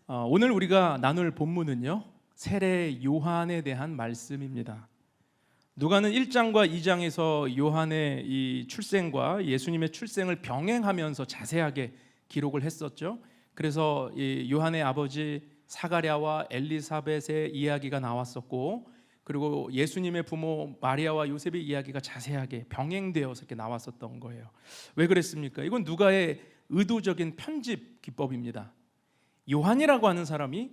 오늘 우리가 나눌 본문은요, 세례 요한에 대한 말씀입니다. 누가는 1장과 2장에서 요한의 이 출생과 예수님의 출생을 병행하면서 자세하게 기록을 했었죠. 그래서 이 요한의 아버지 사가랴와 엘리사벳의 이야기가 나왔었고, 그리고 예수님의 부모 마리아와 요셉의 이야기가 자세하게 병행되어서 이렇게 나왔었던 거예요. 왜 그랬습니까? 이건 누가의 의도적인 편집 기법입니다. 요한이라고 하는 사람이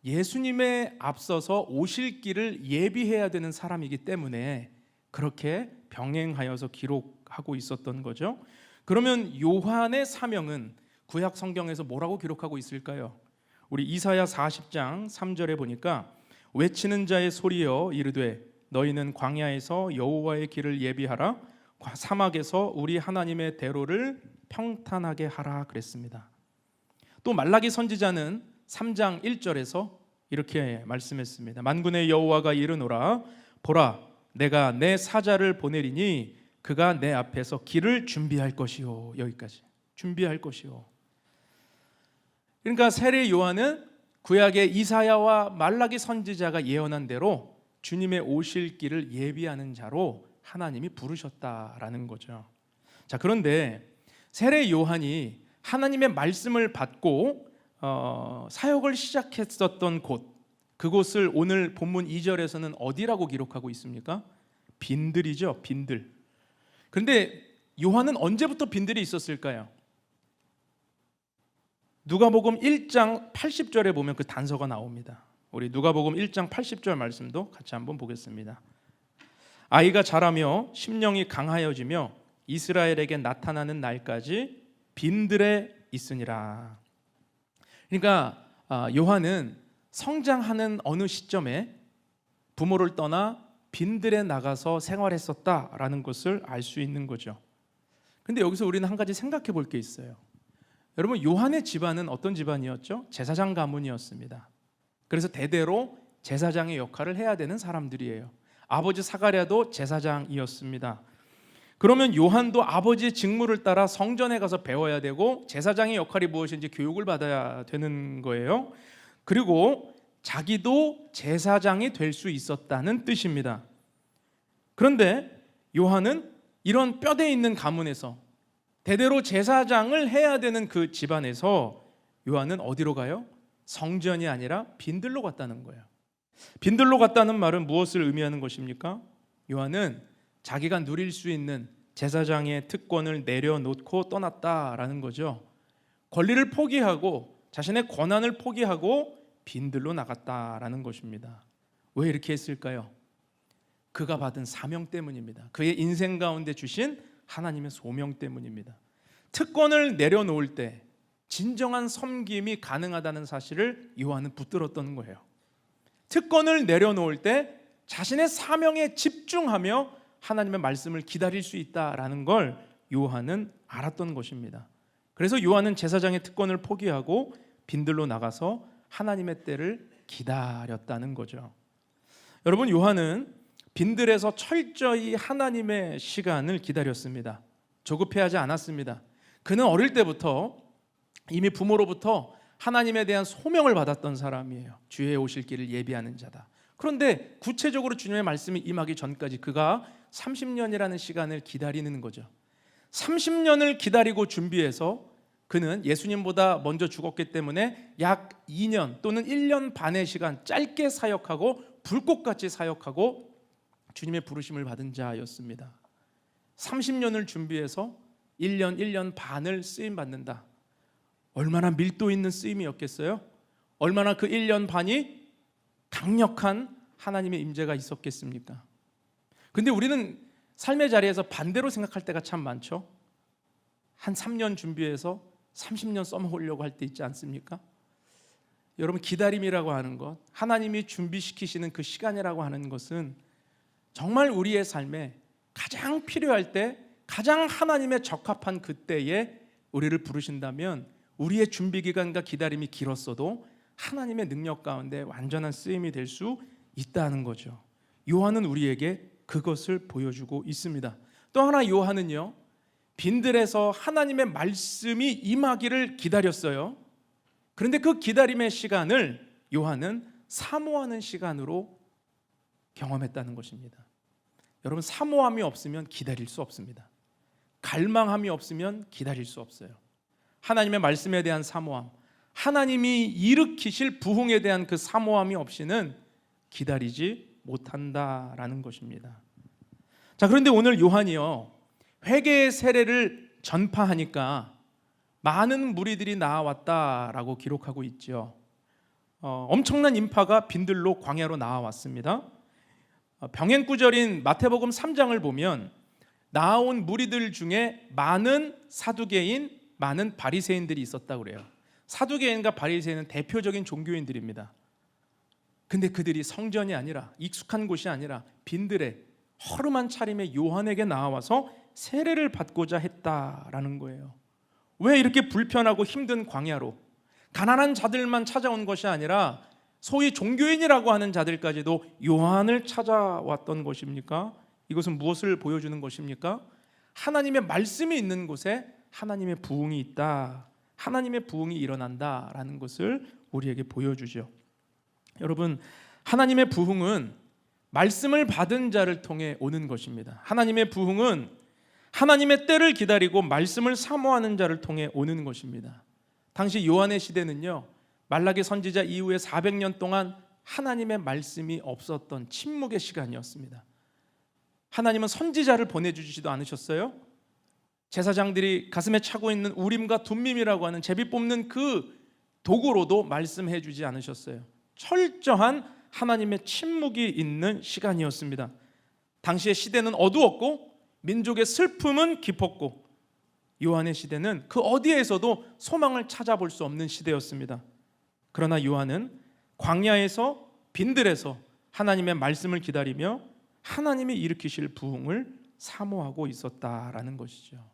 예수님에 앞서서 오실 길을 예비해야 되는 사람이기 때문에 그렇게 병행하여서 기록하고 있었던 거죠. 그러면 요한의 사명은 구약 성경에서 뭐라고 기록하고 있을까요? 우리 이사야 40장 3절에 보니까 외치는 자의 소리여 이르되 너희는 광야에서 여호와의 길을 예비하라, 사막에서 우리 하나님의 대로를 평탄하게 하라 그랬습니다. 또 말라기 선지자는 3장 1절에서 이렇게 말씀했습니다. 만군의 여호와가 이르노라, 보라 내가 내 사자를 보내리니 그가 내 앞에서 길을 준비할 것이요. 여기까지 준비할 것이요. 그러니까 세례 요한은 구약의 이사야와 말라기 선지자가 예언한 대로 주님의 오실 길을 예비하는 자로 하나님이 부르셨다라는 거죠. 자, 그런데 세례 요한이 하나님의 말씀을 받고 사역을 시작했었던 곳, 그곳을 오늘 본문 2절에서는 어디라고 기록하고 있습니까? 빈들이죠, 빈들. 그런데 요한은 언제부터 빈들이 있었을까요? 누가복음 1장 80절에 보면 그 단서가 나옵니다. 우리 누가복음 1장 80절 말씀도 같이 한번 보겠습니다. 아이가 자라며 심령이 강하여지며 이스라엘에게 나타나는 날까지 빈들에 있으니라. 그러니까 요한은 성장하는 어느 시점에 부모를 떠나 빈들에 나가서 생활했었다라는 것을 알 수 있는 거죠. 근데 여기서 우리는 한 가지 생각해 볼 게 있어요. 여러분, 요한의 집안은 어떤 집안이었죠? 제사장 가문이었습니다. 그래서 대대로 제사장의 역할을 해야 되는 사람들이에요. 아버지 사가랴도 제사장이었습니다. 그러면 요한도 아버지의 직무를 따라 성전에 가서 배워야 되고 제사장의 역할이 무엇인지 교육을 받아야 되는 거예요. 그리고 자기도 제사장이 될 수 있었다는 뜻입니다. 그런데 요한은 이런 뼈대 있는 가문에서 대대로 제사장을 해야 되는 그 집안에서 요한은 어디로 가요? 성전이 아니라 빈들로 갔다는 거예요. 빈들로 갔다는 말은 무엇을 의미하는 것입니까? 요한은 자기가 누릴 수 있는 제사장의 특권을 내려놓고 떠났다라는 거죠. 권리를 포기하고 자신의 권한을 포기하고 빈들로 나갔다라는 것입니다. 왜 이렇게 했을까요? 그가 받은 사명 때문입니다. 그의 인생 가운데 주신 하나님의 소명 때문입니다. 특권을 내려놓을 때 진정한 섬김이 가능하다는 사실을 요한은 붙들었던 거예요. 특권을 내려놓을 때 자신의 사명에 집중하며 하나님의 말씀을 기다릴 수 있다라는 걸 요한은 알았던 것입니다. 그래서 요한은 제사장의 특권을 포기하고 빈들로 나가서 하나님의 때를 기다렸다는 거죠. 여러분, 요한은 빈들에서 철저히 하나님의 시간을 기다렸습니다. 조급해하지 않았습니다. 그는 어릴 때부터 이미 부모로부터 하나님에 대한 소명을 받았던 사람이에요. 주의 오실 길을 예비하는 자다. 그런데 구체적으로 주님의 말씀이 임하기 전까지 그가 30년이라는 시간을 기다리는 거죠. 30년을 기다리고 준비해서 그는 예수님보다 먼저 죽었기 때문에 약 2년 또는 1년 반의 시간 짧게 사역하고 불꽃같이 사역하고 주님의 부르심을 받은 자였습니다. 30년을 준비해서 1년 반을 쓰임 받는다. 얼마나 밀도 있는 쓰임이었겠어요? 얼마나 그 1년 반이 강력한 하나님의 임재가 있었겠습니까? 근데 우리는 삶의 자리에서 반대로 생각할 때가 참 많죠. 한 3년 준비해서 30년 써먹으려고 할 때 있지 않습니까? 여러분, 기다림이라고 하는 것, 하나님이 준비시키시는 그 시간이라고 하는 것은 정말 우리의 삶에 가장 필요할 때, 가장 하나님의 적합한 그때에 우리를 부르신다면 우리의 준비기간과 기다림이 길었어도 하나님의 능력 가운데 완전한 쓰임이 될 수 있다는 거죠. 요한은 우리에게 그것을 보여주고 있습니다. 또 하나 요한은요, 빈들에서 하나님의 말씀이 임하기를 기다렸어요. 그런데 그 기다림의 시간을 요한은 사모하는 시간으로 경험했다는 것입니다. 여러분, 사모함이 없으면 기다릴 수 없습니다. 갈망함이 없으면 기다릴 수 없어요. 하나님의 말씀에 대한 사모함, 하나님이 일으키실 부흥에 대한 그 사모함이 없이는 기다리지 못한다라는 것입니다. 자, 그런데 오늘 요한이요, 회개의 세례를 전파하니까 많은 무리들이 나와왔다라고 기록하고 있죠. 엄청난 인파가 빈들로 광야로 나와왔습니다. 병행구절인 마태복음 3장을 보면 나온 무리들 중에 많은 사두개인, 많은 바리새인들이 있었다고 그래요. 사두개인과 바리새인은 대표적인 종교인들입니다. 근데 그들이 성전이 아니라, 익숙한 곳이 아니라 빈들에 허름한 차림의 요한에게 나와서 세례를 받고자 했다라는 거예요. 왜 이렇게 불편하고 힘든 광야로 가난한 자들만 찾아온 것이 아니라 소위 종교인이라고 하는 자들까지도 요한을 찾아왔던 것입니까? 이것은 무엇을 보여주는 것입니까? 하나님의 말씀이 있는 곳에 하나님의 부흥이 있다, 하나님의 부흥이 일어난다라는 것을 우리에게 보여주죠. 여러분, 하나님의 부흥은 말씀을 받은 자를 통해 오는 것입니다. 하나님의 부흥은 하나님의 때를 기다리고 말씀을 사모하는 자를 통해 오는 것입니다. 당시 요한의 시대는요, 말라기 선지자 이후에 400년 동안 하나님의 말씀이 없었던 침묵의 시간이었습니다. 하나님은 선지자를 보내주지도 않으셨어요. 제사장들이 가슴에 차고 있는 우림과 둠밈이라고 하는 제비 뽑는 그 도구로도 말씀해 주지 않으셨어요. 철저한 하나님의 침묵이 있는 시간이었습니다. 당시의 시대는 어두웠고 민족의 슬픔은 깊었고 요한의 시대는 그 어디에서도 소망을 찾아볼 수 없는 시대였습니다. 그러나 요한은 광야에서, 빈들에서 하나님의 말씀을 기다리며 하나님이 일으키실 부흥을 사모하고 있었다라는 것이죠.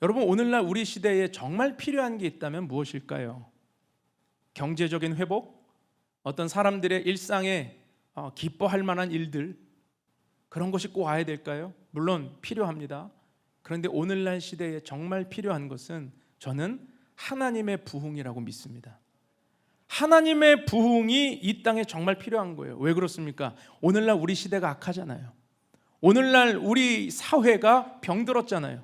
여러분, 오늘날 우리 시대에 정말 필요한 게 있다면 무엇일까요? 경제적인 회복? 어떤 사람들의 일상에 기뻐할 만한 일들, 그런 것이 꼭 와야 될까요? 물론 필요합니다. 그런데 오늘날 시대에 정말 필요한 것은 저는 하나님의 부흥이라고 믿습니다. 하나님의 부흥이 이 땅에 정말 필요한 거예요. 왜 그렇습니까? 오늘날 우리 시대가 악하잖아요. 오늘날 우리 사회가 병들었잖아요.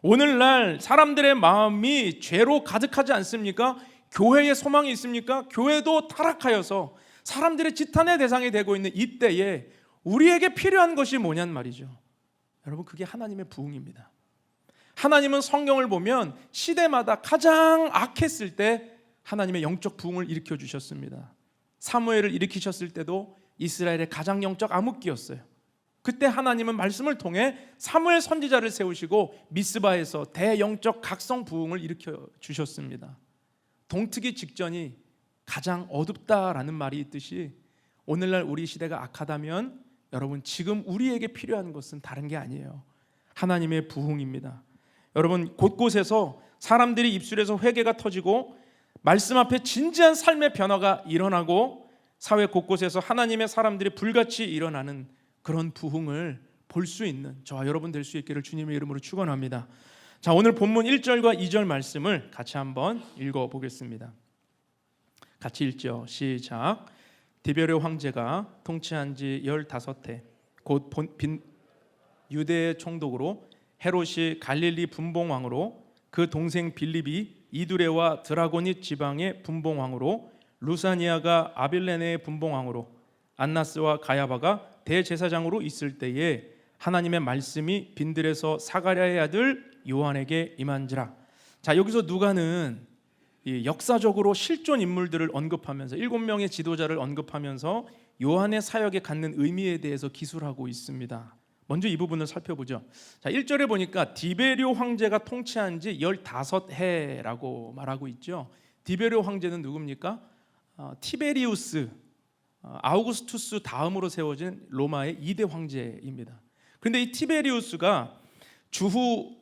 오늘날 사람들의 마음이 죄로 가득하지 않습니까? 교회에 소망이 있습니까? 교회도 타락하여서 사람들의 지탄의 대상이 되고 있는 이때에 우리에게 필요한 것이 뭐냔 말이죠. 여러분, 그게 하나님의 부흥입니다. 하나님은 성경을 보면 시대마다 가장 악했을 때 하나님의 영적 부흥을 일으켜 주셨습니다. 사무엘을 일으키셨을 때도 이스라엘의 가장 영적 암흑기였어요. 그때 하나님은 말씀을 통해 사무엘 선지자를 세우시고 미스바에서 대영적 각성 부흥을 일으켜 주셨습니다. 동트기 직전이 가장 어둡다라는 말이 있듯이 오늘날 우리 시대가 악하다면 여러분, 지금 우리에게 필요한 것은 다른 게 아니에요. 하나님의 부흥입니다. 여러분, 곳곳에서 사람들이 입술에서 회개가 터지고 말씀 앞에 진지한 삶의 변화가 일어나고 사회 곳곳에서 하나님의 사람들이 불같이 일어나는 그런 부흥을 볼 수 있는 저와 여러분 될 수 있기를 주님의 이름으로 축원합니다. 자, 오늘 본문 1절과 2절 말씀을 같이 한번 읽어보겠습니다. 같이 읽죠. 시작. 디베르 황제가 통치한 지 15해 곧 유대의 총독으로 헤롯이 갈릴리 분봉왕으로 그 동생 빌립이 이두레와 드라고닛 지방의 분봉왕으로 루사니아가 아빌레네의 분봉왕으로 안나스와 가야바가 대제사장으로 있을 때에 하나님의 말씀이 빈들에서 사가랴의 아들 요한에게 임한지라. 자, 여기서 누가는 역사적으로 실존 인물들을 언급하면서 7명의 지도자를 언급하면서 요한의 사역에 갖는 의미에 대해서 기술하고 있습니다. 먼저 이 부분을 살펴보죠. 자, 1절에 보니까 디베리오 황제가 통치한 지 15해라고 말하고 있죠. 디베리오 황제는 누굽니까? 티베리우스, 아우구스투스 다음으로 세워진 로마의 2대 황제입니다. 그런데 이 티베리우스가 주후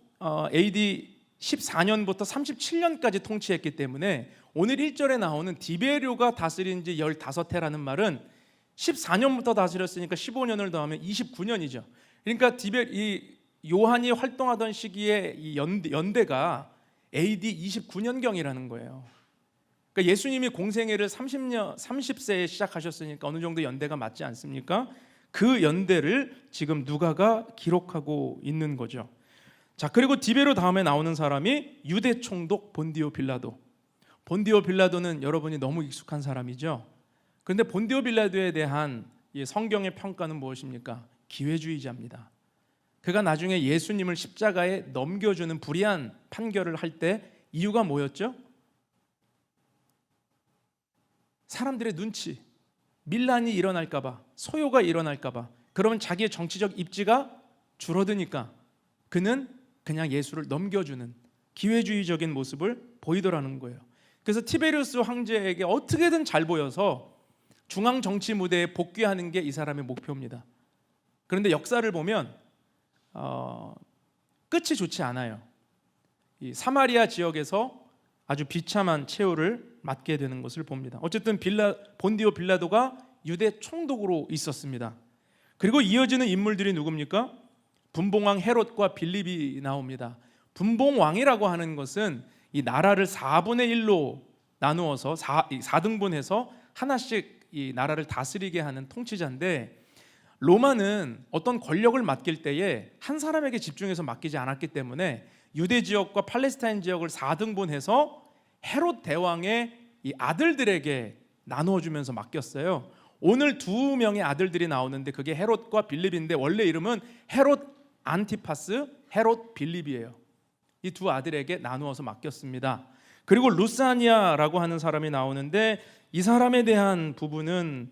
AD 14년부터 37년까지 통치했기 때문에 오늘 1절에 나오는 디베리오가 다스린 지 15해라는 말은 14년부터 다스렸으니까 15년을 더하면 29년이죠. 그러니까 이 요한이 활동하던 시기에 이 연대가 AD 29년경이라는 거예요. 그러니까 예수님이 공생애를 30세에 시작하셨으니까 어느 정도 연대가 맞지 않습니까? 그 연대를 지금 누가가 기록하고 있는 거죠. 자, 그리고 디베로 다음에 나오는 사람이 유대 총독 본디오 빌라도. 본디오 빌라도는 여러분이 너무 익숙한 사람이죠. 그런데 본디오 빌라도에 대한 이 성경의 평가는 무엇입니까? 기회주의자입니다. 그가 나중에 예수님을 십자가에 넘겨주는 불의한 판결을 할 때 이유가 뭐였죠? 사람들의 눈치, 밀란이 일어날까 봐, 소요가 일어날까 봐, 그러면 자기의 정치적 입지가 줄어드니까 그는 그냥 예수를 넘겨주는 기회주의적인 모습을 보이더라는 거예요. 그래서 티베리우스 황제에게 어떻게든 잘 보여서 중앙 정치 무대에 복귀하는 게 이 사람의 목표입니다. 그런데 역사를 보면 끝이 좋지 않아요. 이 사마리아 지역에서 아주 비참한 최후를 맞게 되는 것을 봅니다. 어쨌든 본디오 빌라도가 유대 총독으로 있었습니다. 그리고 이어지는 인물들이 누굽니까? 분봉왕 헤롯과 빌립이 나옵니다. 분봉왕이라고 하는 것은 이 나라를 4분의 1로 나누어서 4등분해서 하나씩 이 나라를 다스리게 하는 통치자인데, 로마는 어떤 권력을 맡길 때에 한 사람에게 집중해서 맡기지 않았기 때문에 유대 지역과 팔레스타인 지역을 4등분해서 헤롯 대왕의 이 아들들에게 나누어 주면서 맡겼어요. 오늘 두 명의 아들들이 나오는데 그게 헤롯과 빌립인데 원래 이름은 헤롯 안티파스, 헤롯 빌립이에요. 이 두 아들에게 나누어서 맡겼습니다. 그리고 루사니아라고 하는 사람이 나오는데 이 사람에 대한 부분은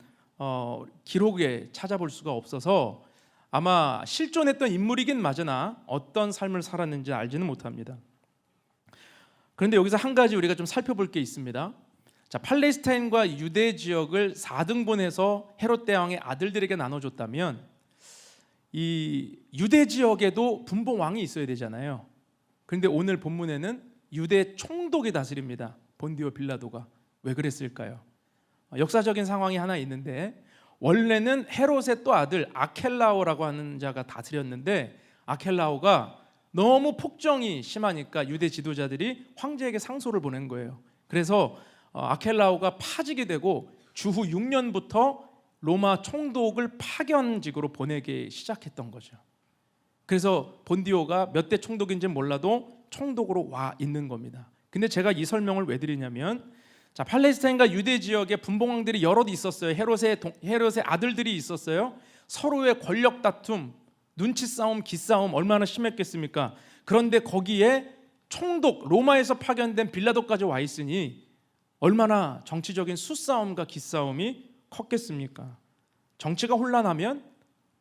기록에 찾아볼 수가 없어서 아마 실존했던 인물이긴 맞으나 어떤 삶을 살았는지 알지는 못합니다. 그런데 여기서 한 가지 우리가 좀 살펴볼 게 있습니다. 자, 팔레스타인과 유대 지역을 4등분해서 헤롯 대왕의 아들들에게 나눠줬다면 이 유대 지역에도 분봉왕이 있어야 되잖아요. 그런데 오늘 본문에는 유대 총독이 다스립니다. 본디오 빌라도가. 왜 그랬을까요? 역사적인 상황이 하나 있는데, 원래는 헤롯의 또 아들 아켈라오라고 하는 자가 다스렸는데 아켈라오가 너무 폭정이 심하니까 유대 지도자들이 황제에게 상소를 보낸 거예요. 그래서 아켈라오가 파직이 되고 주후 6년부터 로마 총독을 파견직으로 보내기 시작했던 거죠. 그래서 본디오가 몇 대 총독인지는 몰라도 총독으로 와 있는 겁니다. 근데 제가 이 설명을 왜 드리냐면, 자, 팔레스타인과 유대 지역에 분봉왕들이 여럿 있었어요. 헤롯의 아들들이 있었어요. 서로의 권력 다툼, 눈치 싸움, 기싸움 얼마나 심했겠습니까? 그런데 거기에 총독, 로마에서 파견된 빌라도까지 와 있으니 얼마나 정치적인 수싸움과 기싸움이 컸겠습니까? 정치가 혼란하면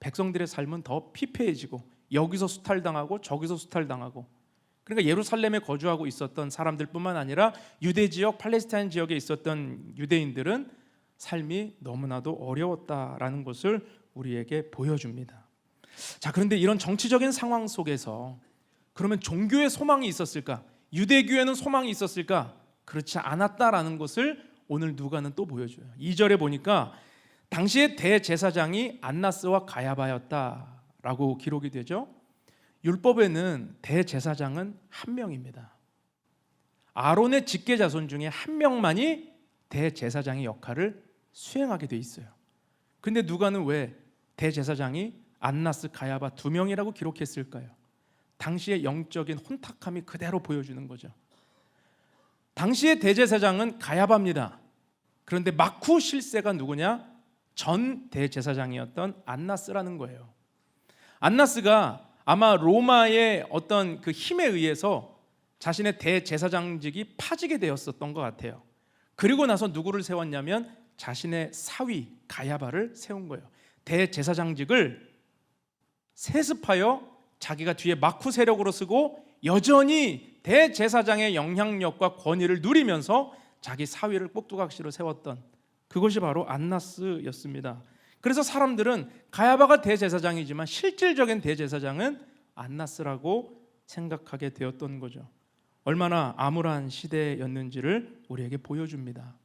백성들의 삶은 더 피폐해지고 여기서 수탈당하고 저기서 수탈당하고, 그러니까 예루살렘에 거주하고 있었던 사람들뿐만 아니라 유대 지역, 팔레스타인 지역에 있었던 유대인들은 삶이 너무나도 어려웠다라는 것을 우리에게 보여줍니다. 자, 그런데 이런 정치적인 상황 속에서 그러면 종교의 소망이 있었을까? 유대교회는 소망이 있었을까? 그렇지 않았다라는 것을 오늘 누가는 또 보여줘요. 2절에 보니까 당시의 대제사장이 안나스와 가야바였다라고 기록이 되죠. 율법에는 대제사장은 한 명입니다. 아론의 직계 자손 중에 한 명만이 대제사장의 역할을 수행하게 돼 있어요. 근데 누가는 왜 대제사장이 안나스, 가야바 두 명이라고 기록했을까요? 당시의 영적인 혼탁함이 그대로 보여주는 거죠. 당시의 대제사장은 가야바입니다. 그런데 막후 실세가 누구냐? 전 대제사장이었던 안나스라는 거예요. 안나스가 아마 로마의 어떤 그 힘에 의해서 자신의 대제사장직이 파지게 되었었던 것 같아요. 그리고 나서 누구를 세웠냐면 자신의 사위 가야바를 세운 거예요. 대제사장직을 세습하여 자기가 뒤에 막후 세력으로 쓰고 여전히 대제사장의 영향력과 권위를 누리면서 자기 사위를 꼭두각시로 세웠던 그것이 바로 안나스였습니다. 그래서 사람들은 가야바가 대제사장이지만 실질적인 대제사장은 안나스라고 생각하게 되었던 거죠. 얼마나 암울한 시대였는지를 우리에게 보여줍니다.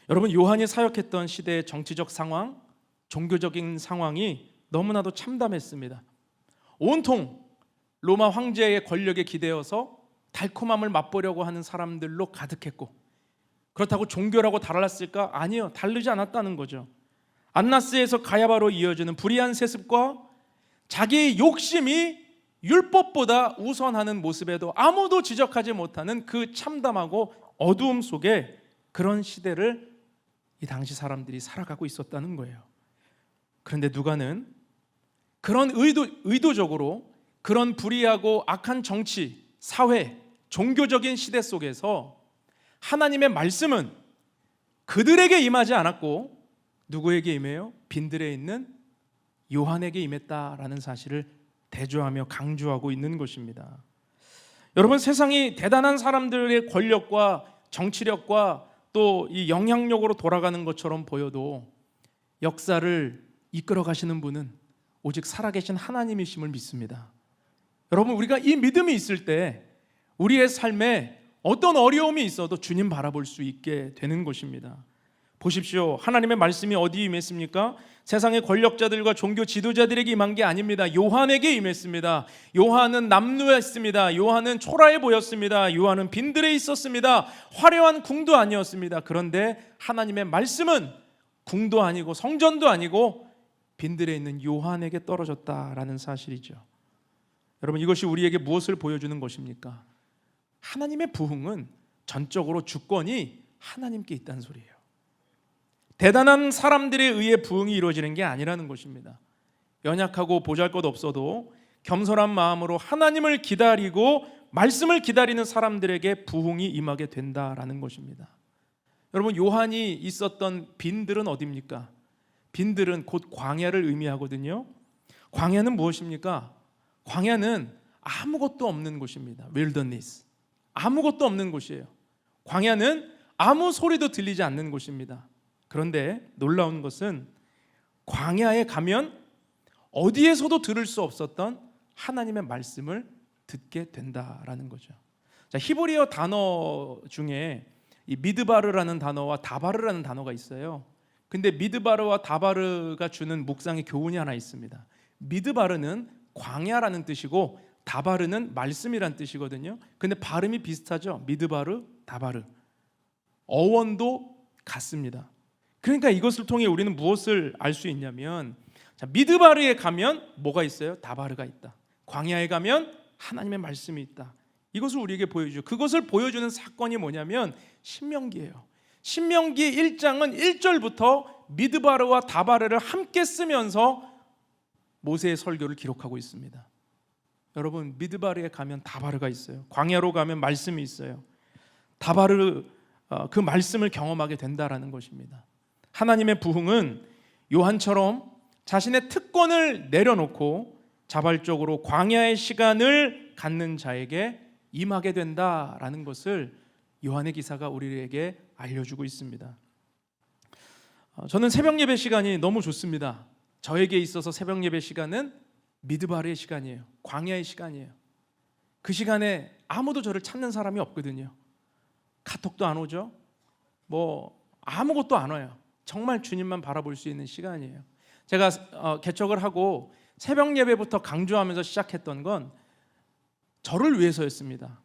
여러분, 요한이 사역했던 시대의 정치적 상황, 종교적인 상황이 너무나도 참담했습니다. 온통 로마 황제의 권력에 기대어서 달콤함을 맛보려고 하는 사람들로 가득했고, 그렇다고 종교라고 달랐을까? 아니요, 다르지 않았다는 거죠. 안나스에서 가야바로 이어지는 불의한 세습과 자기의 욕심이 율법보다 우선하는 모습에도 아무도 지적하지 못하는 그 참담하고 어두움 속에 그런 시대를 이 당시 사람들이 살아가고 있었다는 거예요. 그런데 누가는 그런 의도적으로 그런 불의하고 악한 정치, 사회, 종교적인 시대 속에서 하나님의 말씀은 그들에게 임하지 않았고 누구에게 임해요? 빈들에 있는 요한에게 임했다라는 사실을 대조하며 강조하고 있는 것입니다. 여러분, 세상이 대단한 사람들의 권력과 정치력과 또 이 영향력으로 돌아가는 것처럼 보여도 역사를 이끌어 가시는 분은 오직 살아계신 하나님이심을 믿습니다. 여러분, 우리가 이 믿음이 있을 때 우리의 삶에 어떤 어려움이 있어도 주님 바라볼 수 있게 되는 것입니다. 보십시오. 하나님의 말씀이 어디에 임했습니까? 세상의 권력자들과 종교 지도자들에게 임한 게 아닙니다. 요한에게 임했습니다. 요한은 남루했습니다. 요한은 초라해 보였습니다. 요한은 빈들에 있었습니다. 화려한 궁도 아니었습니다. 그런데 하나님의 말씀은 궁도 아니고 성전도 아니고 빈들에 있는 요한에게 떨어졌다라는 사실이죠. 여러분, 이것이 우리에게 무엇을 보여주는 것입니까? 하나님의 부흥은 전적으로 주권이 하나님께 있다는 소리예요. 대단한 사람들에 의해 부흥이 이루어지는 게 아니라는 것입니다. 연약하고 보잘것없어도 겸손한 마음으로 하나님을 기다리고 말씀을 기다리는 사람들에게 부흥이 임하게 된다라는 것입니다. 여러분, 요한이 있었던 빈들은 어디입니까? 빈들은 곧 광야를 의미하거든요. 광야는 무엇입니까? 광야는 아무것도 없는 곳입니다. wilderness. 아무것도 없는 곳이에요. 광야는 아무 소리도 들리지 않는 곳입니다. 그런데 놀라운 것은 광야에 가면 어디에서도 들을 수 없었던 하나님의 말씀을 듣게 된다라는 거죠. 자, 히브리어 단어 중에 이 미드바르라는 단어와 다바르라는 단어가 있어요. 근데 미드바르와 다바르가 주는 묵상의 교훈이 하나 있습니다. 미드바르는 광야라는 뜻이고 다바르는 말씀이란 뜻이거든요. 근데 발음이 비슷하죠. 미드바르, 다바르. 어원도 같습니다. 그러니까 이것을 통해 우리는 무엇을 알 수 있냐면, 자, 미드바르에 가면 뭐가 있어요? 다바르가 있다. 광야에 가면 하나님의 말씀이 있다. 이것을 우리에게 보여주죠. 그것을 보여주는 사건이 뭐냐면 신명기예요. 신명기 1장은 1절부터 미드바르와 다바르를 함께 쓰면서 모세의 설교를 기록하고 있습니다. 여러분, 미드바르에 가면 다바르가 있어요. 광야로 가면 말씀이 있어요. 다바르, 그 말씀을 경험하게 된다라는 것입니다. 하나님의 부흥은 요한처럼 자신의 특권을 내려놓고 자발적으로 광야의 시간을 갖는 자에게 임하게 된다라는 것을 요한의 기사가 우리에게 알려주고 있습니다. 저는 새벽 예배 시간이 너무 좋습니다. 저에게 있어서 새벽 예배 시간은 미드바르의 시간이에요. 광야의 시간이에요. 그 시간에 아무도 저를 찾는 사람이 없거든요. 카톡도 안 오죠. 아무것도 안 와요. 정말 주님만 바라볼 수 있는 시간이에요. 제가 개척을 하고 새벽 예배부터 강조하면서 시작했던 건 저를 위해서였습니다.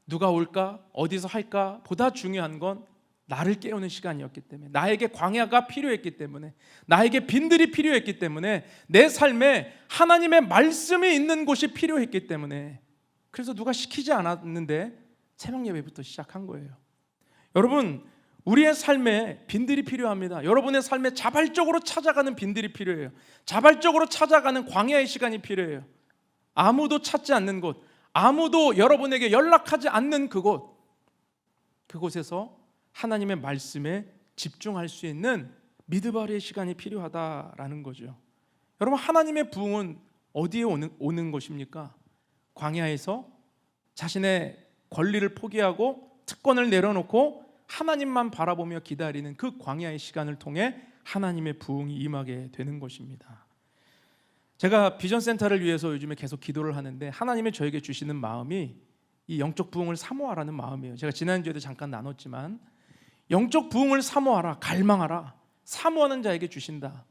누가 올까? 어디서 할까? 보다 중요한 건 나를 깨우는 시간이었기 때문에, 나에게 광야가 필요했기 때문에, 나에게 빈들이 필요했기 때문에, 내 삶에 하나님의 말씀이 있는 곳이 필요했기 때문에, 그래서 누가 시키지 않았는데 새벽 예배부터 시작한 거예요. 여러분, 우리의 삶에 빈들이 필요합니다. 여러분의 삶에 자발적으로 찾아가는 빈들이 필요해요. 자발적으로 찾아가는 광야의 시간이 필요해요. 아무도 찾지 않는 곳, 아무도 여러분에게 연락하지 않는 그곳, 그곳에서 하나님의 말씀에 집중할 수 있는 미드바르의 시간이 필요하다라는 거죠. 여러분, 하나님의 부흥은 어디에 오는 것입니까? 광야에서 자신의 권리를 포기하고 특권을 내려놓고 하나님만 바라보며 기다리는 그 광야의 시간을 통해 하나님의 부흥이 임하게 되는 것입니다. 제가 비전센터를 위해서 요즘에 계속 기도를 하는데 하나님이 저에게 주시는 마음이 이 영적 부흥을 사모하라는 마음이에요. 제가 지난주에도 잠깐 나눴지만 영적 부흥을 사모하라, 갈망하라, 사모하는 자에게 주신다.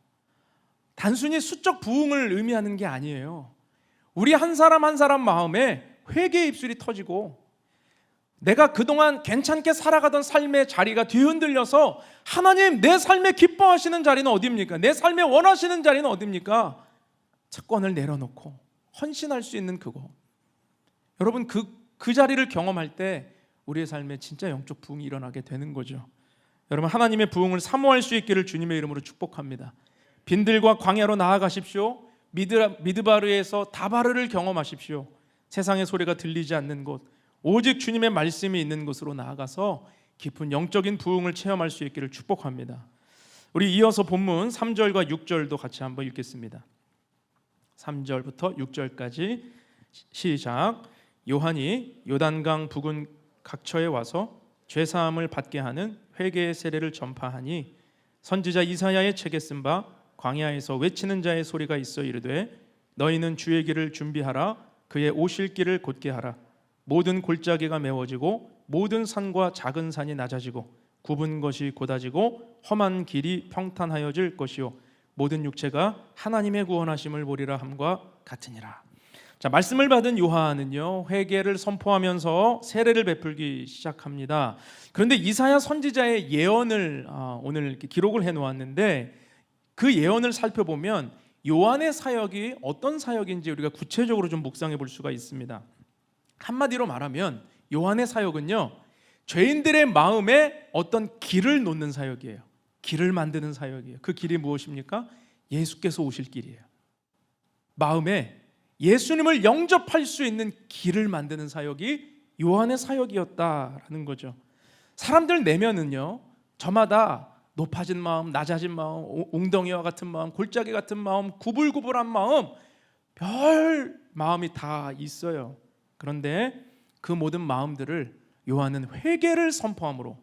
단순히 수적 부흥을 의미하는 게 아니에요. 우리 한 사람 한 사람 마음에 회개의 입술이 터지고 내가 그동안 괜찮게 살아가던 삶의 자리가 뒤흔들려서 하나님, 내 삶에 기뻐하시는 자리는 어디입니까? 내 삶에 원하시는 자리는 어디입니까? 채권을 내려놓고 헌신할 수 있는 그거. 여러분, 그 자리를 경험할 때 우리의 삶에 진짜 영적 부흥이 일어나게 되는 거죠. 여러분, 하나님의 부흥을 사모할 수 있기를 주님의 이름으로 축복합니다. 빈들과 광야로 나아가십시오. 미드바르에서 다바르를 경험하십시오. 세상의 소리가 들리지 않는 곳, 오직 주님의 말씀이 있는 곳으로 나아가서 깊은 영적인 부흥을 체험할 수 있기를 축복합니다. 우리 이어서 본문 3절과 6절도 같이 한번 읽겠습니다. 3절부터 6절까지 시작. 요한이 요단강 부근 각처에 와서 죄사함을 받게 하는 회개의 세례를 전파하니 선지자 이사야의 책에 쓴 바 광야에서 외치는 자의 소리가 있어 이르되 너희는 주의 길을 준비하라. 그의 오실 길을 곧게 하라. 모든 골짜기가 메워지고 모든 산과 작은 산이 낮아지고 굽은 것이 곧아지고 험한 길이 평탄하여질 것이요 모든 육체가 하나님의 구원하심을 보리라 함과 같으니라. 자, 말씀을 받은 요한은요, 회개를 선포하면서 세례를 베풀기 시작합니다. 그런데 이사야 선지자의 예언을 오늘 이렇게 기록을 해놓았는데 그 예언을 살펴보면 요한의 사역이 어떤 사역인지 우리가 구체적으로 좀 묵상해 볼 수가 있습니다. 한마디로 말하면 요한의 사역은요, 죄인들의 마음에 어떤 길을 놓는 사역이에요. 길을 만드는 사역이에요. 그 길이 무엇입니까? 예수께서 오실 길이에요. 마음에 예수님을 영접할 수 있는 길을 만드는 사역이 요한의 사역이었다라는 거죠. 사람들 내면은요, 저마다 높아진 마음, 낮아진 마음, 웅덩이와 같은 마음, 골짜기 같은 마음, 구불구불한 마음, 별 마음이 다 있어요. 그런데 그 모든 마음들을 요한은 회개를 선포함으로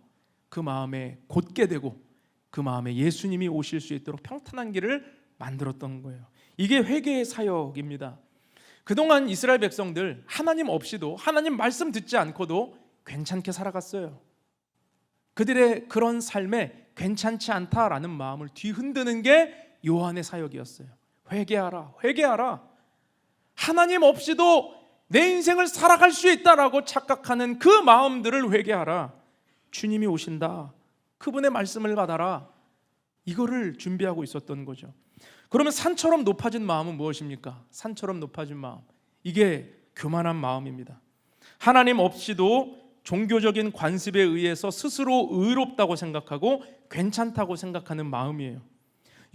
그 마음에 곧게 되고 그 마음에 예수님이 오실 수 있도록 평탄한 길을 만들었던 거예요. 이게 회개의 사역입니다. 그동안 이스라엘 백성들 하나님 없이도, 하나님 말씀 듣지 않고도 괜찮게 살아갔어요. 그들의 그런 삶에 괜찮지 않다라는 마음을 뒤흔드는 게 요한의 사역이었어요. 회개하라, 회개하라. 하나님 없이도 내 인생을 살아갈 수 있다라고 착각하는 그 마음들을 회개하라. 주님이 오신다. 그분의 말씀을 받아라. 이거를 준비하고 있었던 거죠. 그러면 산처럼 높아진 마음은 무엇입니까? 산처럼 높아진 마음, 이게 교만한 마음입니다. 하나님 없이도 종교적인 관습에 의해서 스스로 의롭다고 생각하고 괜찮다고 생각하는 마음이에요.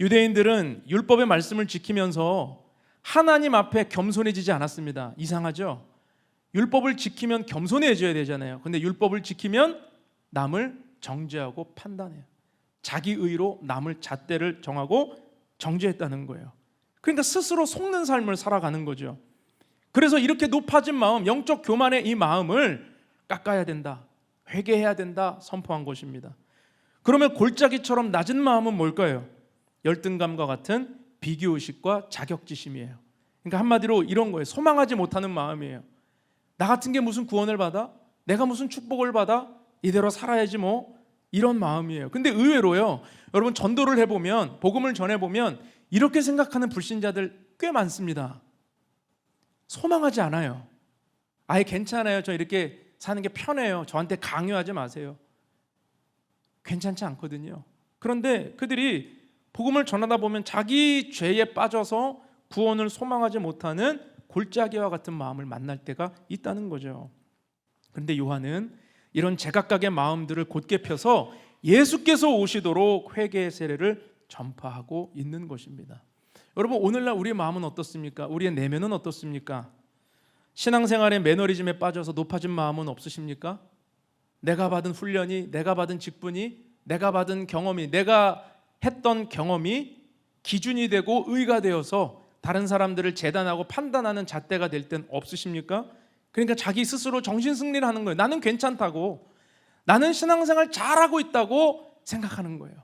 유대인들은 율법의 말씀을 지키면서 하나님 앞에 겸손해지지 않았습니다. 이상하죠? 율법을 지키면 겸손해져야 되잖아요. 근데 율법을 지키면 남을 정죄하고 판단해요. 자기 의로 남을 잣대를 정하고 정죄했다는 거예요. 그러니까 스스로 속는 삶을 살아가는 거죠. 그래서 이렇게 높아진 마음, 영적 교만의 이 마음을 깎아야 된다, 회개해야 된다 선포한 것입니다. 그러면 골짜기처럼 낮은 마음은 뭘까요? 열등감과 같은 비교의식과 자격지심이에요. 그러니까 한마디로 이런 거예요. 소망하지 못하는 마음이에요. 나 같은 게 무슨 구원을 받아? 내가 무슨 축복을 받아? 이대로 살아야지 뭐, 이런 마음이에요. 근데 의외로요, 여러분 전도를 해보면, 복음을 전해보면 이렇게 생각하는 불신자들 꽤 많습니다. 소망하지 않아요. 아예 괜찮아요, 저 이렇게 사는 게 편해요, 저한테 강요하지 마세요. 괜찮지 않거든요. 그런데 그들이 복음을 전하다 보면 자기 죄에 빠져서 구원을 소망하지 못하는 골짜기와 같은 마음을 만날 때가 있다는 거죠. 그런데 요한은 이런 제각각의 마음들을 곧게 펴서 예수께서 오시도록 회개의 세례를 전파하고 있는 것입니다. 여러분, 오늘날 우리의 마음은 어떻습니까? 우리의 내면은 어떻습니까? 신앙생활의 매너리즘에 빠져서 높아진 마음은 없으십니까? 내가 받은 훈련이, 내가 받은 직분이, 내가 받은 경험이, 내가 했던 경험이 기준이 되고 의가 되어서 다른 사람들을 재단하고 판단하는 잣대가 될 땐 없으십니까? 그러니까 자기 스스로 정신승리를 하는 거예요. 나는 괜찮다고, 나는 신앙생활 잘하고 있다고 생각하는 거예요.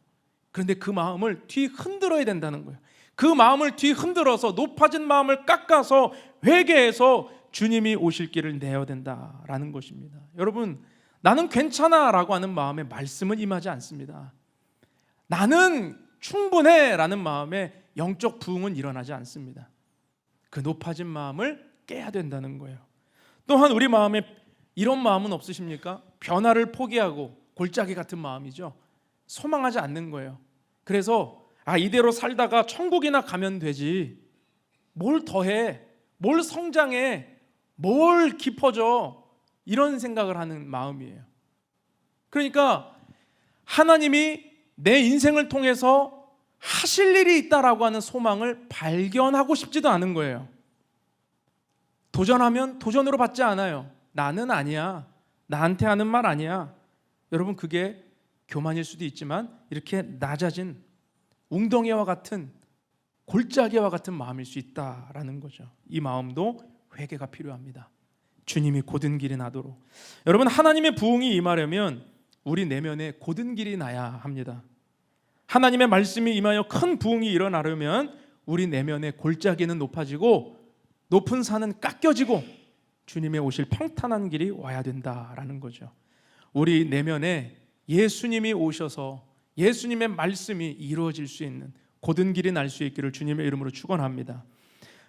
그런데 그 마음을 뒤흔들어야 된다는 거예요. 그 마음을 뒤흔들어서 높아진 마음을 깎아서 회개해서 주님이 오실 길을 내야 된다라는 것입니다. 여러분, 나는 괜찮아 라고 하는 마음에 말씀은 임하지 않습니다. 나는 충분해 라는 마음에 영적 부흥은 일어나지 않습니다. 그 높아진 마음을 깨야 된다는 거예요. 또한 우리 마음에 이런 마음은 없으십니까? 변화를 포기하고 골짜기 같은 마음이죠. 소망하지 않는 거예요. 그래서 이대로 살다가 천국이나 가면 되지, 뭘 더해, 뭘 성장해, 뭘 깊어져, 이런 생각을 하는 마음이에요. 그러니까 하나님이 내 인생을 통해서 하실 일이 있다라고 하는 소망을 발견하고 싶지도 않은 거예요. 도전하면 도전으로 받지 않아요. 나는 아니야, 나한테 하는 말 아니야. 여러분, 그게 교만일 수도 있지만 이렇게 낮아진 웅덩이와 같은, 골짜기와 같은 마음일 수 있다라는 거죠. 이 마음도 회개가 필요합니다. 주님이 곧은 길이 나도록. 여러분, 하나님의 부흥이 임하려면 우리 내면에 곧은 길이 나야 합니다. 하나님의 말씀이 임하여 큰 부흥이 일어나려면 우리 내면의 골짜기는 높아지고 높은 산은 깎여지고 주님의 오실 평탄한 길이 와야 된다라는 거죠. 우리 내면에 예수님이 오셔서 예수님의 말씀이 이루어질 수 있는 곧은 길이 날 수 있기를 주님의 이름으로 축원합니다.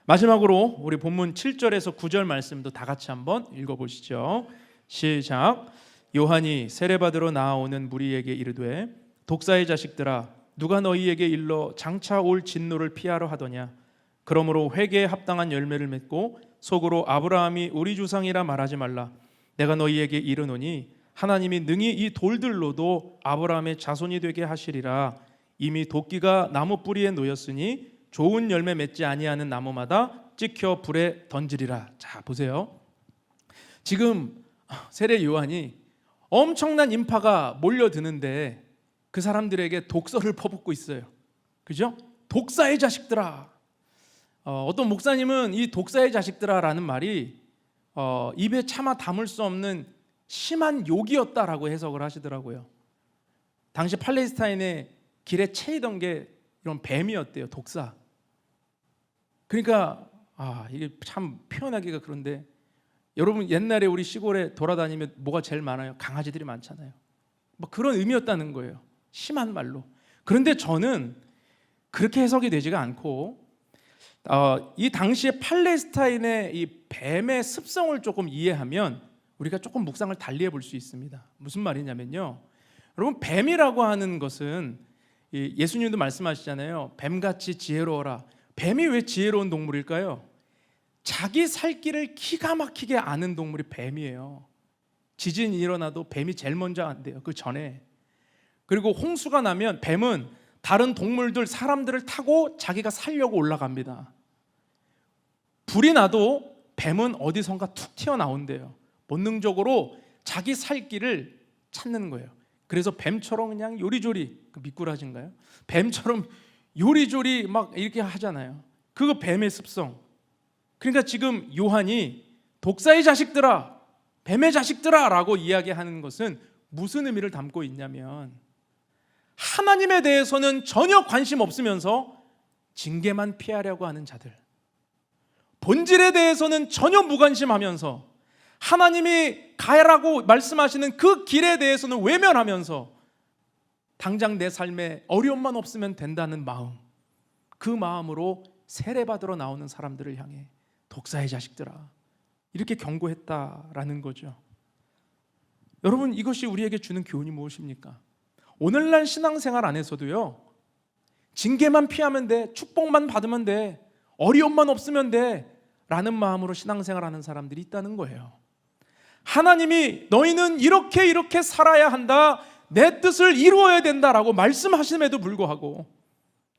마지막으로 우리 본문 7절에서 9절 말씀도 다 같이 한번 읽어보시죠. 시작. 요한이 세례받으러 나아오는 무리에게 이르되 독사의 자식들아, 누가 너희에게 일러 장차 올 진노를 피하려 하더냐. 그러므로 회개에 합당한 열매를 맺고 속으로 아브라함이 우리 조상이라 말하지 말라. 내가 너희에게 이르노니 하나님이 능히 이 돌들로도 아브라함의 자손이 되게 하시리라. 이미 도끼가 나무 뿌리에 놓였으니 좋은 열매 맺지 아니하는 나무마다 찍혀 불에 던지리라. 자, 보세요. 지금 세례 요한이 엄청난 인파가 몰려드는데 그 사람들에게 독서를 퍼붓고 있어요. 그죠? 독사의 자식들아. 어떤 목사님은 이 독사의 자식들아라는 말이 입에 차마 담을 수 없는 심한 욕이었다라고 해석을 하시더라고요. 당시 팔레스타인의 길에 채이던 게 이런 뱀이었대요. 독사. 그러니까 이게 참 표현하기가 그런데, 여러분 옛날에 우리 시골에 돌아다니면 뭐가 제일 많아요? 강아지들이 많잖아요. 뭐 그런 의미였다는 거예요. 심한 말로. 그런데 저는 그렇게 해석이 되지가 않고 이 당시에 팔레스타인의 이 뱀의 습성을 조금 이해하면 우리가 조금 묵상을 달리해 볼 수 있습니다. 무슨 말이냐면요, 여러분, 뱀이라고 하는 것은 예수님도 말씀하시잖아요. 뱀같이 지혜로워라. 뱀이 왜 지혜로운 동물일까요? 자기 살 길을 기가 막히게 아는 동물이 뱀이에요. 지진이 일어나도 뱀이 제일 먼저 안돼요. 그 전에. 그리고 홍수가 나면 뱀은 다른 동물들, 사람들을 타고 자기가 살려고 올라갑니다. 불이 나도 뱀은 어디선가 툭 튀어나온대요. 본능적으로 자기 살 길을 찾는 거예요. 그래서 뱀처럼 그냥 요리조리, 그 미꾸라지인가요? 뱀처럼 요리조리 막 이렇게 하잖아요. 그거 뱀의 습성. 그러니까 지금 요한이 독사의 자식들아, 뱀의 자식들아 라고 이야기하는 것은 무슨 의미를 담고 있냐면, 하나님에 대해서는 전혀 관심 없으면서 징계만 피하려고 하는 자들, 본질에 대해서는 전혀 무관심하면서 하나님이 가라고 말씀하시는 그 길에 대해서는 외면하면서 당장 내 삶에 어려움만 없으면 된다는 마음, 그 마음으로 세례받으러 나오는 사람들을 향해 독사의 자식들아 이렇게 경고했다라는 거죠. 여러분, 이것이 우리에게 주는 교훈이 무엇입니까? 오늘날 신앙생활 안에서도요, 징계만 피하면 돼, 축복만 받으면 돼, 어려움만 없으면 돼 라는 마음으로 신앙생활하는 사람들이 있다는 거예요. 하나님이 너희는 이렇게 살아야 한다, 내 뜻을 이루어야 된다라고 말씀하심에도 불구하고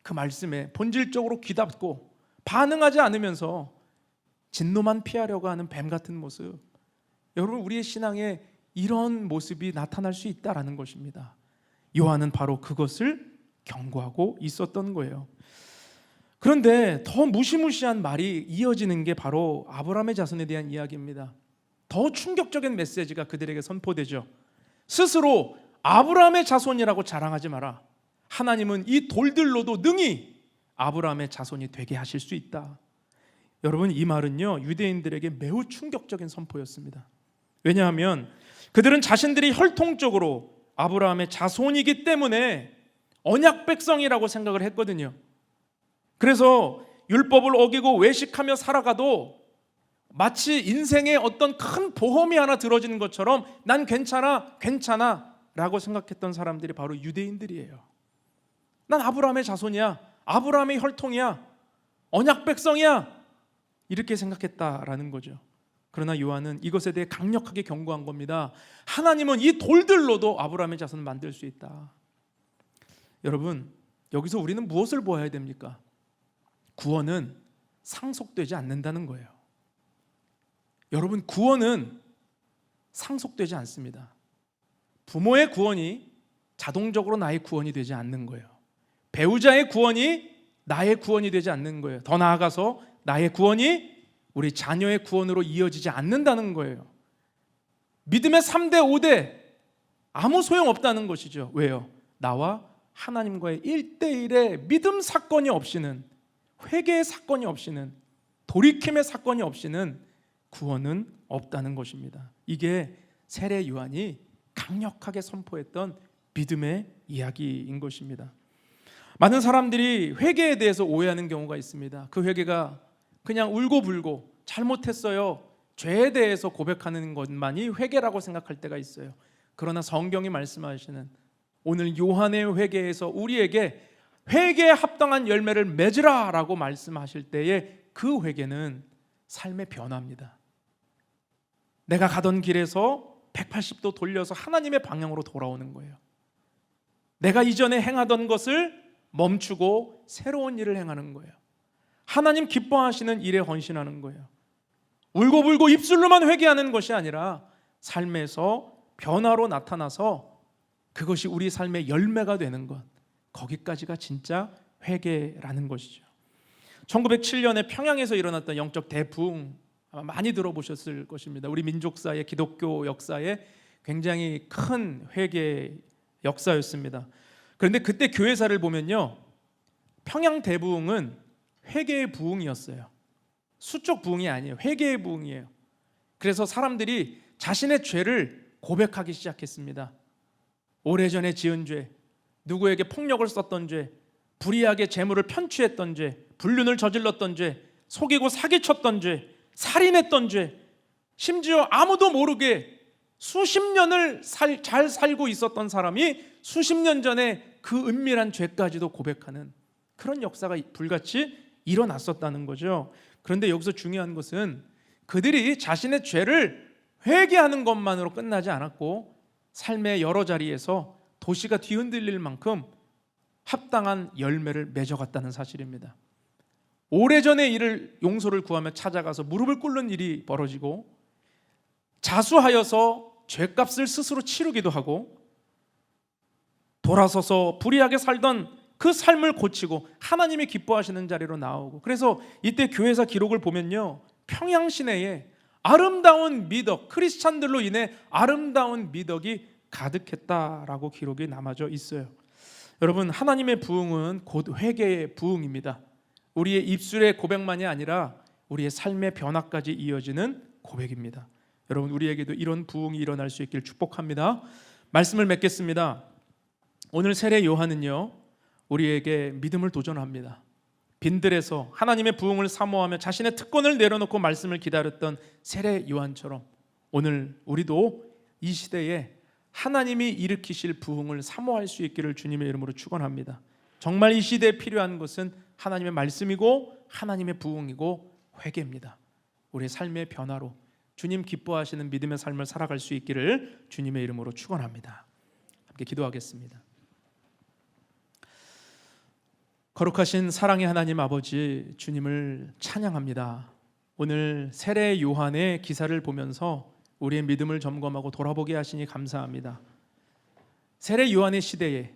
그 말씀에 본질적으로 귀닫고 반응하지 않으면서 진노만 피하려고 하는 뱀 같은 모습, 여러분, 우리의 신앙에 이런 모습이 나타날 수 있다라는 것입니다. 요한은 바로 그것을 경고하고 있었던 거예요. 그런데 더 무시무시한 말이 이어지는 게 바로 아브라함의 자손에 대한 이야기입니다. 더 충격적인 메시지가 그들에게 선포되죠. 스스로 아브라함의 자손이라고 자랑하지 마라. 하나님은 이 돌들로도 능히 아브라함의 자손이 되게 하실 수 있다. 여러분, 이 말은요, 유대인들에게 매우 충격적인 선포였습니다. 왜냐하면 그들은 자신들이 혈통적으로 아브라함의 자손이기 때문에 언약 백성이라고 생각을 했거든요. 그래서 율법을 어기고 외식하며 살아가도 마치 인생에 어떤 큰 보험이 하나 들어지는 것처럼 난 괜찮아, 괜찮아 라고 생각했던 사람들이 바로 유대인들이에요. 난 아브라함의 자손이야, 아브라함의 혈통이야, 언약 백성이야, 이렇게 생각했다라는 거죠. 그러나 요한은 이것에 대해 강력하게 경고한 겁니다. 하나님은 이 돌들로도 아브라함의 자손을 만들 수 있다. 여러분, 여기서 우리는 무엇을 보아야 됩니까? 구원은 상속되지 않는다는 거예요. 여러분, 구원은 상속되지 않습니다. 부모의 구원이 자동적으로 나의 구원이 되지 않는 거예요. 배우자의 구원이 나의 구원이 되지 않는 거예요. 더 나아가서 나의 구원이 우리 자녀의 구원으로 이어지지 않는다는 거예요. 믿음의 3대 5대 아무 소용없다는 것이죠. 왜요? 나와 하나님과의 1대1의 믿음 사건이 없이는, 회개의 사건이 없이는, 돌이킴의 사건이 없이는 구원은 없다는 것입니다. 이게 세례 요한이 강력하게 선포했던 믿음의 이야기인 것입니다. 많은 사람들이 회개에 대해서 오해하는 경우가 있습니다. 그 회개가 그냥 울고불고 잘못했어요, 죄에 대해서 고백하는 것만이 회개라고 생각할 때가 있어요. 그러나 성경이 말씀하시는 오늘 요한의 회개에서 우리에게 회개에 합당한 열매를 맺으라 라고 말씀하실 때에 그 회개는 삶의 변화입니다. 내가 가던 길에서 180도 돌려서 하나님의 방향으로 돌아오는 거예요. 내가 이전에 행하던 것을 멈추고 새로운 일을 행하는 거예요. 하나님 기뻐하시는 일에 헌신하는 거예요. 울고불고 입술로만 회개하는 것이 아니라 삶에서 변화로 나타나서 그것이 우리 삶의 열매가 되는 것, 거기까지가 진짜 회개라는 것이죠. 1907년에 평양에서 일어났던 영적 대부흥, 아마 많이 들어보셨을 것입니다. 우리 민족사의 기독교 역사에 굉장히 큰 회개 역사였습니다. 그런데 그때 교회사를 보면요, 평양 대부흥은 회개의 부흥이었어요. 수적 부흥이 아니에요. 회개의 부흥이에요. 그래서 사람들이 자신의 죄를 고백하기 시작했습니다. 오래전에 지은 죄, 누구에게 폭력을 썼던 죄, 불의하게 재물을 편취했던 죄, 불륜을 저질렀던 죄, 속이고 사기쳤던 죄, 살인했던 죄, 심지어 아무도 모르게 수십 년을 잘 살고 있었던 사람이 수십 년 전에 그 은밀한 죄까지도 고백하는 그런 역사가 불같이 일어났었다는 거죠. 그런데 여기서 중요한 것은 그들이 자신의 죄를 회개하는 것만으로 끝나지 않았고 삶의 여러 자리에서 도시가 뒤흔들릴 만큼 합당한 열매를 맺어갔다는 사실입니다. 오래전의 일을 용서를 구하며 찾아가서 무릎을 꿇는 일이 벌어지고 자수하여서 죄값을 스스로 치르기도 하고 돌아서서 불의하게 살던 그 삶을 고치고 하나님이 기뻐하시는 자리로 나오고, 그래서 이때 교회사 기록을 보면요, 평양 시내에 아름다운 미덕, 크리스찬들로 인해 아름다운 미덕이 가득했다라고 기록이 남아져 있어요. 여러분, 하나님의 부흥은 곧 회개의 부흥입니다. 우리의 입술의 고백만이 아니라 우리의 삶의 변화까지 이어지는 고백입니다. 여러분, 우리에게도 이런 부흥이 일어날 수 있길 축복합니다. 말씀을 맺겠습니다. 오늘 세례 요한은요, 우리에게 믿음을 도전합니다. 빈들에서 하나님의 부흥을 사모하며 자신의 특권을 내려놓고 말씀을 기다렸던 세례 요한처럼 오늘 우리도 이 시대에 하나님이 일으키실 부흥을 사모할 수 있기를 주님의 이름으로 축원합니다. 정말 이 시대에 필요한 것은 하나님의 말씀이고 하나님의 부흥이고 회개입니다. 우리의 삶의 변화로 주님 기뻐하시는 믿음의 삶을 살아갈 수 있기를 주님의 이름으로 축원합니다. 함께 기도하겠습니다. 거룩하신 사랑의 하나님 아버지, 주님을 찬양합니다. 오늘 세례 요한의 기사를 보면서 우리의 믿음을 점검하고 돌아보게 하시니 감사합니다. 세례 요한의 시대에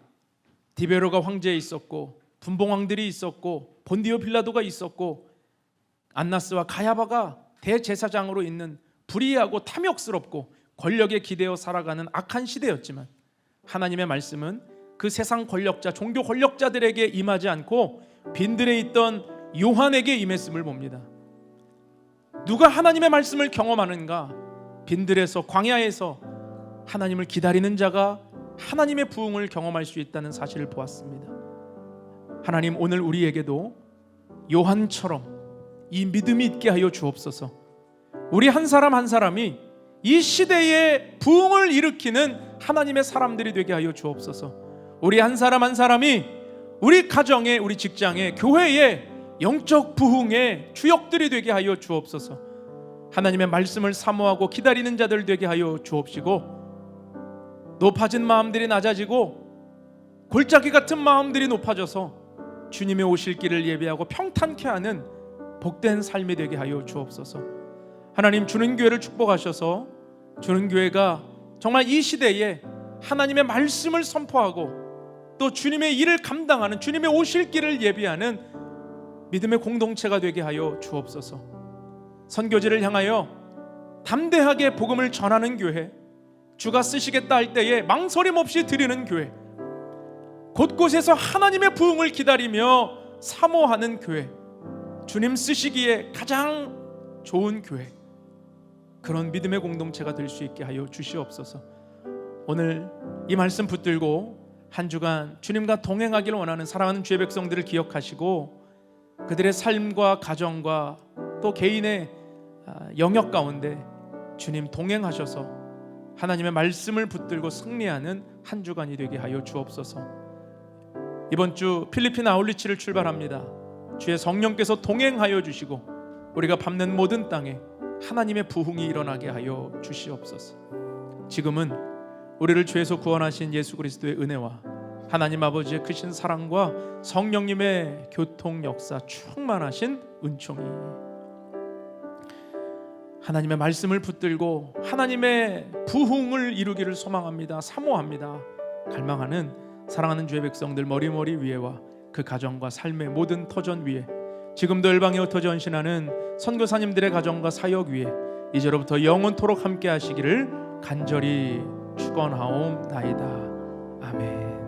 디베로가 황제에 있었고 분봉왕들이 있었고 본디오 빌라도가 있었고 안나스와 가야바가 대제사장으로 있는 불의하고 탐욕스럽고 권력에 기대어 살아가는 악한 시대였지만 하나님의 말씀은 그 세상 권력자, 종교 권력자들에게 임하지 않고 빈들에 있던 요한에게 임했음을 봅니다. 누가 하나님의 말씀을 경험하는가? 빈들에서, 광야에서 하나님을 기다리는 자가 하나님의 부흥을 경험할 수 있다는 사실을 보았습니다. 하나님, 오늘 우리에게도 요한처럼 이 믿음이 있게 하여 주옵소서. 우리 한 사람 한 사람이 이 시대에 부흥을 일으키는 하나님의 사람들이 되게 하여 주옵소서. 우리 한 사람 한 사람이 우리 가정에, 우리 직장에, 교회에 영적 부흥의 주역들이 되게 하여 주옵소서. 하나님의 말씀을 사모하고 기다리는 자들 되게 하여 주옵시고, 높아진 마음들이 낮아지고 골짜기 같은 마음들이 높아져서 주님의 오실 길을 예배하고 평탄케 하는 복된 삶이 되게 하여 주옵소서. 하나님, 주는 교회를 축복하셔서 주는 교회가 정말 이 시대에 하나님의 말씀을 선포하고 또 주님의 일을 감당하는, 주님의 오실 길을 예비하는 믿음의 공동체가 되게 하여 주옵소서. 선교지를 향하여 담대하게 복음을 전하는 교회, 주가 쓰시겠다 할 때에 망설임 없이 드리는 교회, 곳곳에서 하나님의 부흥을 기다리며 사모하는 교회, 주님 쓰시기에 가장 좋은 교회, 그런 믿음의 공동체가 될 수 있게 하여 주시옵소서. 오늘 이 말씀 붙들고 한 주간 주님과 동행하기를 원하는 사랑하는 주의 백성들을 기억하시고 그들의 삶과 가정과 또 개인의 영역 가운데 주님 동행하셔서 하나님의 말씀을 붙들고 승리하는 한 주간이 되게 하여 주옵소서. 이번 주 필리핀 아울리치를 출발합니다. 주의 성령께서 동행하여 주시고 우리가 밟는 모든 땅에 하나님의 부흥이 일어나게 하여 주시옵소서. 지금은 우리를 죄에서 구원하신 예수 그리스도의 은혜와 하나님 아버지의 크신 사랑과 성령님의 교통 역사 충만하신 은총이 하나님의 말씀을 붙들고 하나님의 부흥을 이루기를 소망합니다. 사모합니다. 갈망하는 사랑하는 주의 백성들 머리머리 위에와 그 가정과 삶의 모든 터전 위에, 지금도 열방에 흩어져 헌신하는 선교사님들의 가정과 사역 위에 이제로부터 영원토록 함께 하시기를 간절히 축원하옵나이다. 아멘.